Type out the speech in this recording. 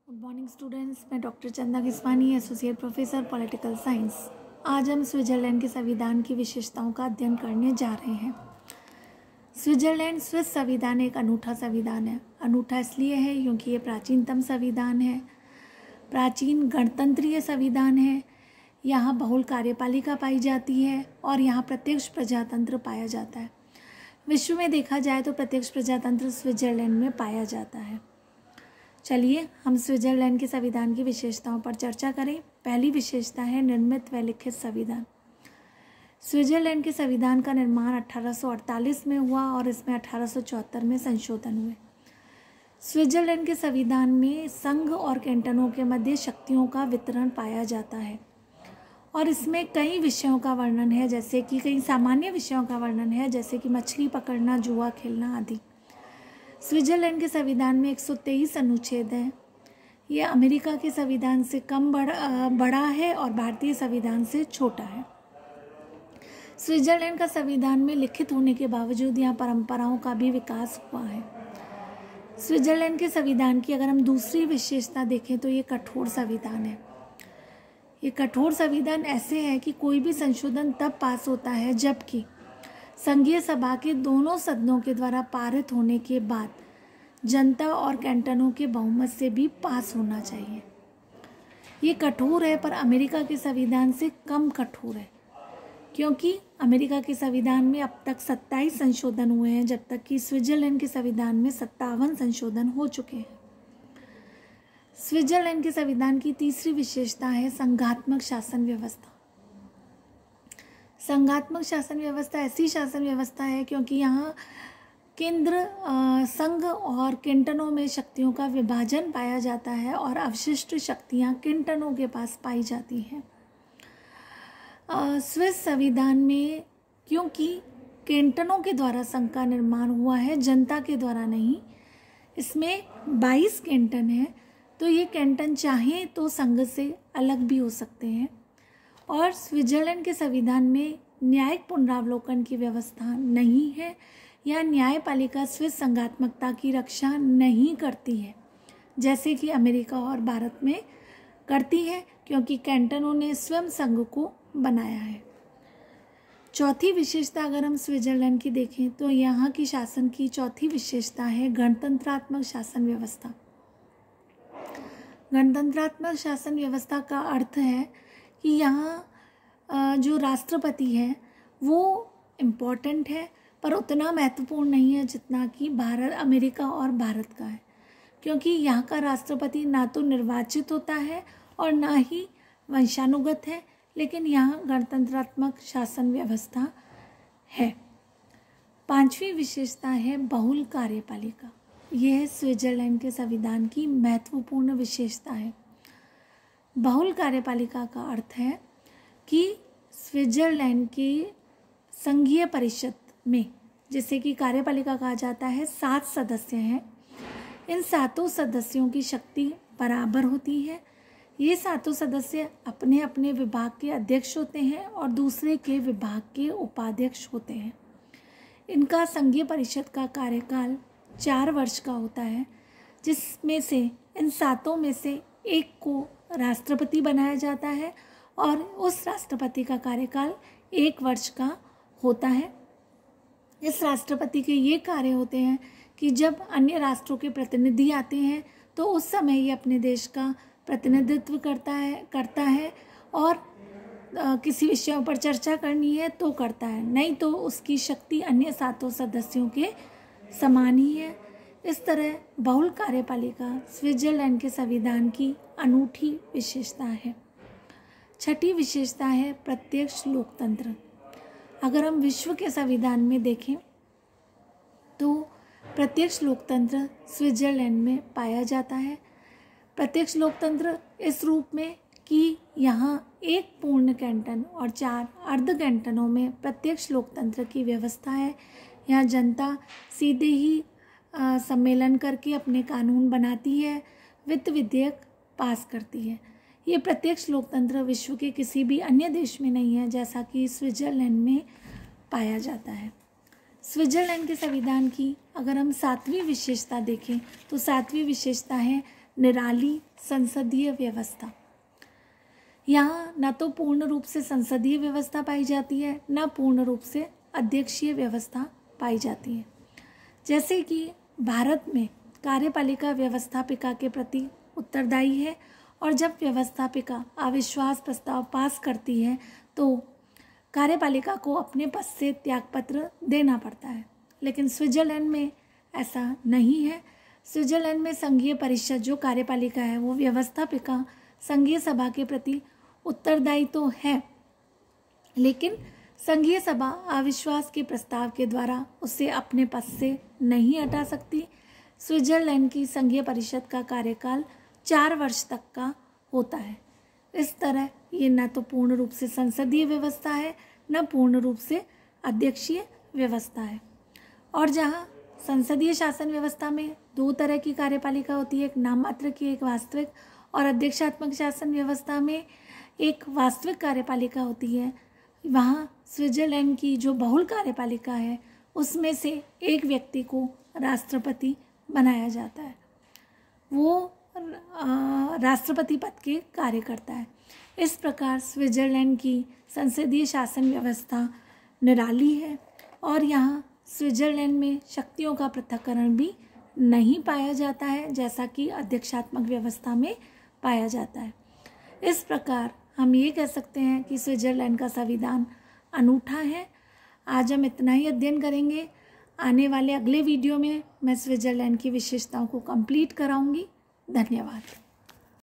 Good morning students, मैं doctor चंदा किस्वानी, associate professor political science. आज हम स्विट्ज़रलैंड के संविधान की विशेषताओं का अध्ययन करने जा रहे हैं। स्विट्ज़रलैंड स्विस संविधान एक अनूठा संविधान है। अनूठा इसलिए है क्योंकि ये प्राचीनतम संविधान है, प्राचीन गणतंत्रीय संविधान है। यहाँ बहुल कार्यपालिका पाई जाती है और यहाँ प्रत्यक्ष प्रजातंत्र पाया जाता है। विश्व में देखा जाए तो प्रत्यक्ष प्रजातंत्र स्विट्ज़रलैंड में पाया जाता है। चलिए हम स्विट्ज़रलैंड के संविधान की विशेषताओं पर चर्चा करें। पहली विशेषता है निर्मित व लिखित संविधान। स्विट्ज़रलैंड के संविधान का निर्माण 1848 में हुआ और इसमें 1874 में संशोधन हुए। स्विट्ज़रलैंड के संविधान में संघ और कैंटनों के मध्य शक्तियों का वितरण पाया जाता है और इसमें कई विषयों का वर्णन है, जैसे कि कई सामान्य विषयों का वर्णन है, जैसे कि मछली पकड़ना, जुआ खेलना आदि। स्विट्ज़रलैंड के संविधान में 123 अनुच्छेद हैं। ये अमेरिका के संविधान से कम बड़ा है और भारतीय संविधान से छोटा है। स्विट्ज़रलैंड का संविधान में लिखित होने के बावजूद यहाँ परंपराओं का भी विकास हुआ है। स्विट्ज़रलैंड के संविधान की अगर हम दूसरी विशेषता देखें तो ये कठोर संविधान है। ये कठोर संविधान ऐसे है कि कोई भी संशोधन तब पास होता है जबकि संघीय सभा के दोनों सदनों के द्वारा पारित होने के बाद जनता और कैंटनों के बहुमत से भी पास होना चाहिए। ये कठोर है पर अमेरिका के संविधान से कम कठोर है, क्योंकि अमेरिका के संविधान में अब तक 27 संशोधन हुए हैं, जब तक कि स्विट्ज़रलैंड के संविधान में 57 संशोधन हो चुके हैं। स्विट्ज़रलैंड के संविधान की तीसरी विशेषता है संघात्मक शासन व्यवस्था। संघात्मक शासन व्यवस्था ऐसी शासन व्यवस्था है क्योंकि यहाँ केंद्र संघ और कैंटनों में शक्तियों का विभाजन पाया जाता है और अवशिष्ट शक्तियाँ कैंटनों के पास पाई जाती हैं। स्विस संविधान में क्योंकि कैंटनों के द्वारा संघ का निर्माण हुआ है, जनता के द्वारा नहीं, इसमें 22 कैंटन हैं, तो ये कैंटन चाहें तो संघ से अलग भी हो सकते हैं। और स्विट्ज़रलैंड के संविधान में न्यायिक पुनरावलोकन की व्यवस्था नहीं है या न्यायपालिका स्विस संघात्मकता की रक्षा नहीं करती है, जैसे कि अमेरिका और भारत में करती है, क्योंकि कैंटनों ने स्वयं संघ को बनाया है। चौथी विशेषता अगर हम स्विट्ज़रलैंड की देखें तो यहाँ की शासन की चौथी विशेषता है गणतंत्रात्मक शासन व्यवस्था। गणतंत्रात्मक शासन व्यवस्था का अर्थ है कि यहाँ जो राष्ट्रपति है वो इम्पोर्टेंट है पर उतना महत्वपूर्ण नहीं है जितना कि अमेरिका और भारत का है, क्योंकि यहाँ का राष्ट्रपति ना तो निर्वाचित होता है और ना ही वंशानुगत है, लेकिन यहाँ गणतंत्रात्मक शासन व्यवस्था है। पांचवी विशेषता है बहुल कार्यपालिका। यह स्विट्ज़रलैंड के संविधान की महत्वपूर्ण विशेषता है। बहुल कार्यपालिका का अर्थ है कि स्विट्ज़रलैंड के संघीय परिषद में, जिसे कि कार्यपालिका कहा जाता है, 7 सदस्य हैं। इन 7 सदस्यों की शक्ति बराबर होती है। ये 7 सदस्य अपने अपने विभाग के अध्यक्ष होते हैं और दूसरे के विभाग के उपाध्यक्ष होते हैं। इनका संघीय परिषद का कार्यकाल 4 वर्ष का होता है, जिसमें से इन 7 में से एक को राष्ट्रपति बनाया जाता है और उस राष्ट्रपति का कार्यकाल 1 वर्ष का होता है। इस राष्ट्रपति के ये कार्य होते हैं कि जब अन्य राष्ट्रों के प्रतिनिधि आते हैं तो उस समय ये अपने देश का प्रतिनिधित्व करता है और किसी विषयों पर चर्चा करनी है तो करता है, नहीं तो उसकी शक्ति अन्य 7 सदस्यों के समान ही है। इस तरह बहुल कार्यपालिका स्विट्ज़रलैंड के संविधान की अनूठी विशेषता है। छठी विशेषता है प्रत्यक्ष लोकतंत्र। अगर हम विश्व के संविधान में देखें तो प्रत्यक्ष लोकतंत्र स्विट्ज़रलैंड में पाया जाता है। प्रत्यक्ष लोकतंत्र इस रूप में कि यहाँ 1 पूर्ण कैंटन और 4 अर्ध कैंटनों में प्रत्यक्ष लोकतंत्र की व्यवस्था है। यहाँ जनता सीधे ही सम्मेलन करके अपने कानून बनाती है, वित्त विधेयक पास करती है। ये प्रत्यक्ष लोकतंत्र विश्व के किसी भी अन्य देश में नहीं है, जैसा कि स्विट्ज़रलैंड में पाया जाता है। स्विट्ज़रलैंड के संविधान की अगर हम 7वीं विशेषता देखें तो 7वीं विशेषता है निराली संसदीय व्यवस्था। यहाँ न तो पूर्ण रूप से संसदीय व्यवस्था पाई जाती है, न पूर्ण रूप से अध्यक्षीय व्यवस्था पाई जाती है। जैसे कि भारत में कार्यपालिका व्यवस्थापिका के प्रति उत्तरदायी है और जब व्यवस्थापिका अविश्वास प्रस्ताव पास करती है तो कार्यपालिका को अपने पद से त्यागपत्र देना पड़ता है। लेकिन स्विट्जरलैंड में ऐसा नहीं है। स्विट्जरलैंड में संघीय परिषद जो कार्यपालिका है वो व्यवस्थापिका संघीय सभा के प्रति उत्तरदायी तो है, लेकिन संघीय सभा अविश्वास के प्रस्ताव के द्वारा उसे अपने पद से नहीं हटा सकती। स्विट्जरलैंड की संघीय परिषद का कार्यकाल 4 वर्ष तक का होता है। इस तरह ये न तो पूर्ण रूप से संसदीय व्यवस्था है, न पूर्ण रूप से अध्यक्षीय व्यवस्था है। और जहाँ संसदीय शासन व्यवस्था में 2 तरह की कार्यपालिका होती है, एक नाम मात्र की, एक वास्तविक, और अध्यक्षात्मक शासन व्यवस्था में एक वास्तविक कार्यपालिका होती है। वहाँ स्विट्जरलैंड की जो बहुल कार्यपालिका है उसमें से एक व्यक्ति को राष्ट्रपति बनाया जाता है, वो राष्ट्रपति पद के कार्य करता है। इस प्रकार स्विट्जरलैंड की संसदीय शासन व्यवस्था निराली है और यहाँ स्विट्जरलैंड में शक्तियों का पृथक्करण भी नहीं पाया जाता है जैसा कि अध्यक्षात्मक व्यवस्था में पाया जाता है। इस प्रकार हम ये कह सकते हैं कि स्विट्जरलैंड का संविधान अनूठा है। आज हम इतना ही अध्ययन करेंगे। आने वाले अगले वीडियो में मैं स्विट्जरलैंड की विशेषताओं को कंप्लीट कराऊंगी। धन्यवाद।